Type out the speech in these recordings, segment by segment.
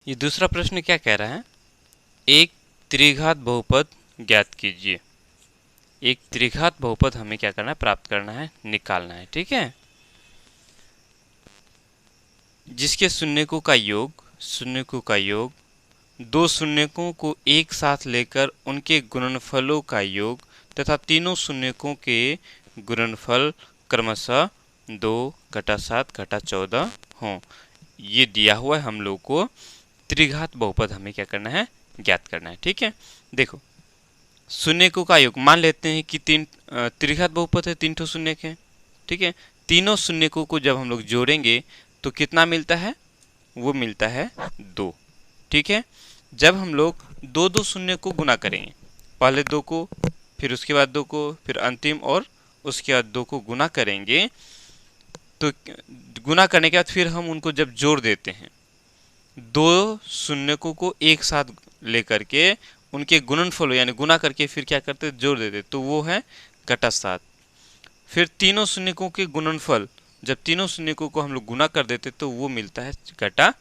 ये दूसरा प्रश्न क्या कह रहा है? एक त्रिघात बहुपद ज्ञात कीजिए। एक त्रिघात बहुपद हमें क्या करना है? प्राप्त करना है, निकालना है। ठीक है, जिसके शून्यकों का योग दो शून्यकों को एक साथ लेकर उनके गुणनफलों का योग तथा तीनों शून्यकों के गुणनफल क्रमशः 2 घटा 7 घटा 14 हों। ये दिया हुआ है हम लोग को। त्रिघात बहुपद हमें क्या करना है? ज्ञात करना है। ठीक है, देखो शून्यकों का योग मान लेते हैं कि त्रिघात बहुपद है, 3 ठो शून्यक है। ठीक है, तीनों शून्यकों को जब हम लोग जोड़ेंगे तो कितना मिलता है? वो मिलता है 2। ठीक है, जब हम लोग दो दो शून्य को गुना करेंगे, पहले 2 को, फिर उसके बाद 2 को, फिर अंतिम और उसके बाद 2 को गुना करेंगे, तो गुना करने के बाद फिर हम उनको जब जोड़ देते हैं, दो शून्यकों को एक साथ लेकर के उनके गुणनफल यानी गुना करके फिर क्या करते? जोड़ देते, तो वो है घटा 7। फिर तीनों शून्यकों के गुणनफल, जब तीनों शून्यकों को हम लोग गुना कर देते तो वो मिलता है घटा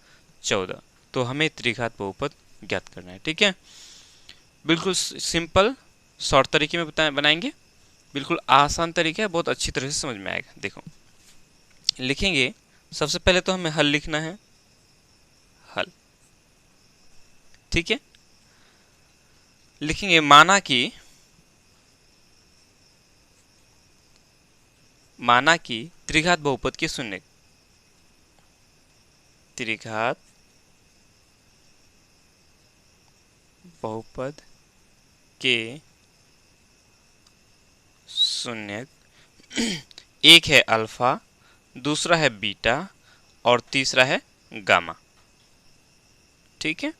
14। तो हमें त्रिघात बहुपद ज्ञात करना है। ठीक है, बिल्कुल सिंपल शॉर्ट तरीके में बनाएंगे। बिल्कुल आसान तरीका है, बहुत अच्छी तरह से समझ में आएगा। देखो लिखेंगे, सबसे पहले तो हमें हल लिखना है, हल। ठीक है, लिखेंगे माना कि त्रिघात बहुपद के शून्य, त्रिघात बहुपद के शून्य एक है अल्फा, दूसरा है बीटा और तीसरा है गामा। ठीक है,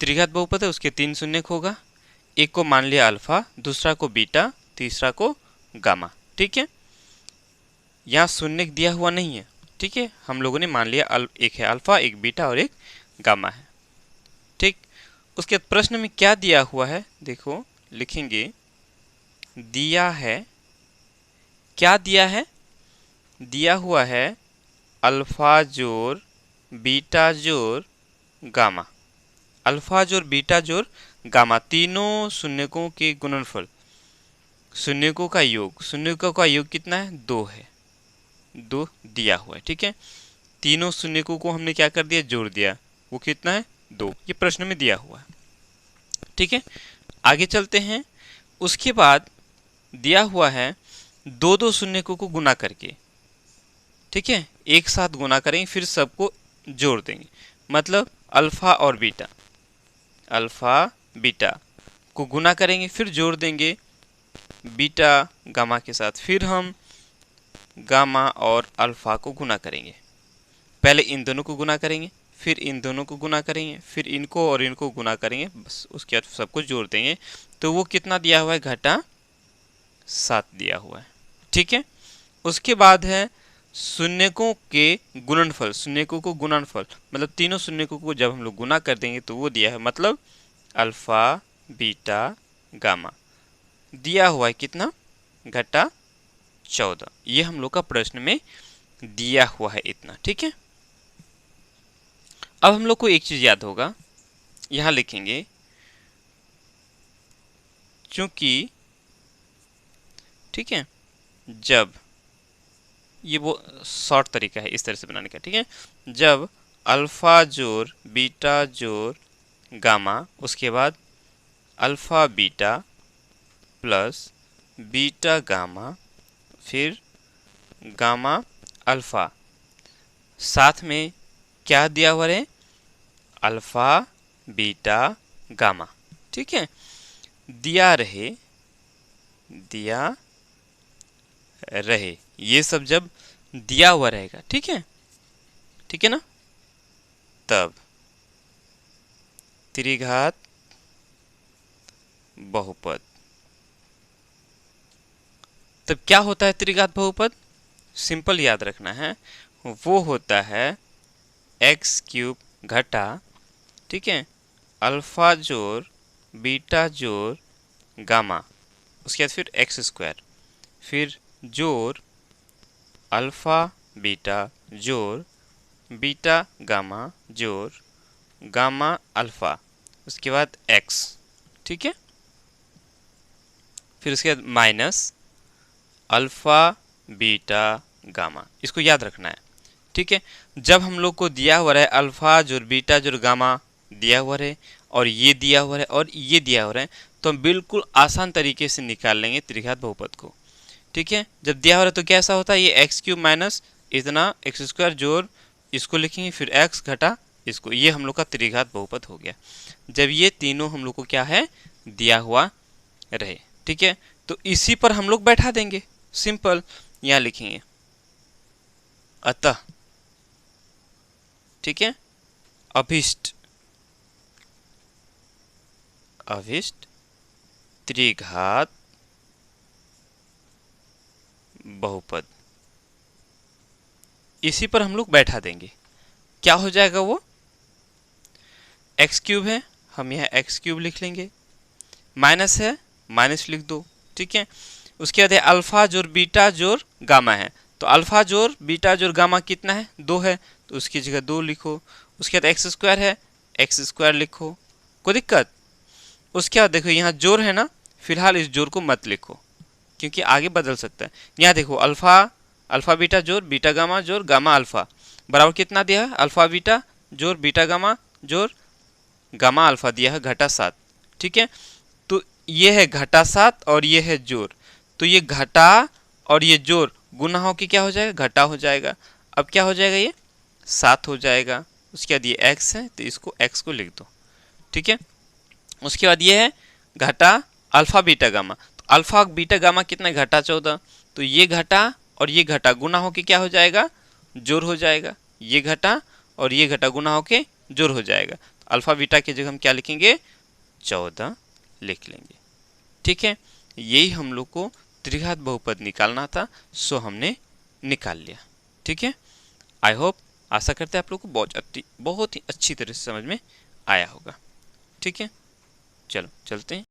त्रिघात बहुपद है, उसके 3 शून्यक होगा। एक को मान लिया अल्फा, दूसरा को बीटा, तीसरा को गामा। ठीक है, यहाँ शून्यक दिया हुआ नहीं है। ठीक है, हम लोगों ने मान लिया एक है अल्फा, एक बीटा और एक गामा है। ठीक, उसके बाद प्रश्न में क्या दिया हुआ है? देखो लिखेंगे, दिया है, क्या दिया है? दिया हुआ है अल्फा जोड़ बीटा जोड़ गामा। अल्फा जोड़ बीटा जोड़ गामा, तीनों शून्यकों के गुणनफल, शून्यकों का योग, शून्यकों का योग कितना है? 2 है, 2 दिया हुआ है। ठीक है, तीनों शून्यकों को हमने क्या कर दिया? जोड़ दिया, वो कितना है? 2। ये प्रश्न में दिया हुआ है। ठीक है, आगे चलते हैं। उसके बाद दिया हुआ है दो दो शून्यकों को गुना करके। ठीक है, एक साथ गुना करेंगे, फिर सबको जोड़ देंगे, मतलब अल्फा और बीटा, अल्फा बीटा को गुना करेंगे, फिर जोड़ देंगे बीटा गामा के साथ, फिर हम गामा और अल्फा को गुना करेंगे। पहले इन दोनों को गुना करेंगे, फिर इन दोनों को गुना करेंगे, फिर इनको और इनको गुना करेंगे, बस उसके बाद सबको जोड़ देंगे। तो वो कितना दिया हुआ है? घटा 7 दिया हुआ है। ठीक है, उसके बाद है शून्यकों के गुणनफल, शून्यकों को गुणनफल मतलब तीनों शून्यकों को जब हम लोग गुना कर देंगे तो वो दिया है, मतलब अल्फा बीटा गामा दिया हुआ है कितना? घटा 14। ये हम लोग का प्रश्न में दिया हुआ है इतना। ठीक है, अब हम लोग को एक चीज याद होगा, यहां लिखेंगे क्योंकि, ठीक है, जब, ये वो शॉर्ट तरीका है इस तरह से बनाने का। ठीक है, जब अल्फा जोड़ बीटा जोड़ गामा, उसके बाद alpha beta plus beta gamma, फिर गामा अल्फा, साथ में क्या दिया हुआ है? Alpha beta gamma. ठीक है, दिया रहे, दिया रहे, ये सब जब दिया हुआ रहेगा, ठीक है, ठीक है ना, तब त्रिघात बहुपद, तब क्या होता है त्रिघात बहुपद? सिंपल याद रखना है, वो होता है एक्स क्यूब घटा, ठीक है, अल्फा जोड़ बीटा जोड़ गामा, उसके बाद फिर एक्स स्क्वायर, फिर जोड़ अल्फा बीटा जोड़ बीटा गामा जोड़ गामा अल्फा, उसके बाद x, ठीक है। फिर उसके बाद माइनस अल्फा बीटा गामा, इसको याद रखना है, ठीक है। जब हम लोग को दिया हुआ है अल्फा जोड़ बीटा जोड़ गामा दिया हुआ है और ये दिया हुआ है और ये दिया हुआ है, तो हम बिल्कुल आसान तरीके से निकाल लेंगे त्रिघात बहुपद को, ठीक है। जब दिया हुआ है तो कैसा होता है, ये एक्स क्यूब माइनस इतना एक्स स्क्वायर जोड़ इसको लिखेंगे, फिर एक्स घटा इसको, ये हम लोग का त्रिघात बहुपद हो गया जब ये तीनों हम लोग को क्या है दिया हुआ रहे, ठीक है। तो इसी पर हम लोग बैठा देंगे, सिंपल, यहाँ लिखेंगे अतः, ठीक है, अभिष्ट त्रिघात बहुपद, इसी पर हम लोग बैठा देंगे। क्या हो जाएगा वो, एक्स क्यूब है, हम यहाँ एक्स क्यूब लिख लेंगे, माइनस है माइनस लिख दो, ठीक है। उसके बाद अल्फा जोड़ बीटा जोड़ गामा है, तो अल्फा जोड़ बीटा जोड़ गामा कितना है, 2 है, तो उसकी जगह 2 लिखो। उसके बाद एक्स स्क्वायर है, एक्स स्क्वायर लिखो, कोई दिक्कत। उसके बाद देखो यहाँ जोड़ है ना, फिलहाल इस जोड़ को मत लिखो क्योंकि आगे बदल सकता है। यहाँ देखो अल्फा बीटा जोड़ बीटा गामा जोड़ गामा अल्फा बराबर कितना दिया है, अल्फा बीटा जोड़ बीटा गामा जोड़ गामा अल्फा दिया है घटा 7, ठीक है। तो ये है घटा 7 और ये है जोड़, तो ये घटा और ये जोड़ गुना हो के क्या हो जाएगा, घटा हो जाएगा। अब क्या हो जाएगा, ये 7 हो जाएगा। उसके बाद ये x है तो इसको x को लिख दो, ठीक है। उसके बाद ये है घटा अल्फा बीटा गामा, तो अल्फा बीटा गामा कितना, घटा 14, तो ये घटा और ये घटा गुना होके क्या हो जाएगा, जोड़ हो जाएगा। ये घटा और ये घटा गुना होके जोड़ हो जाएगा, तो अल्फा बीटा की जगह हम क्या लिखेंगे, 14 लिख लेंगे, ठीक है। यही हम लोग को त्रिघात बहुपद निकालना था, सो हमने निकाल लिया, ठीक है। आई होप, आशा करते हैं आप लोग को बहुत ही अच्छी तरह से समझ में आया होगा, ठीक है। चलो चलते हैं।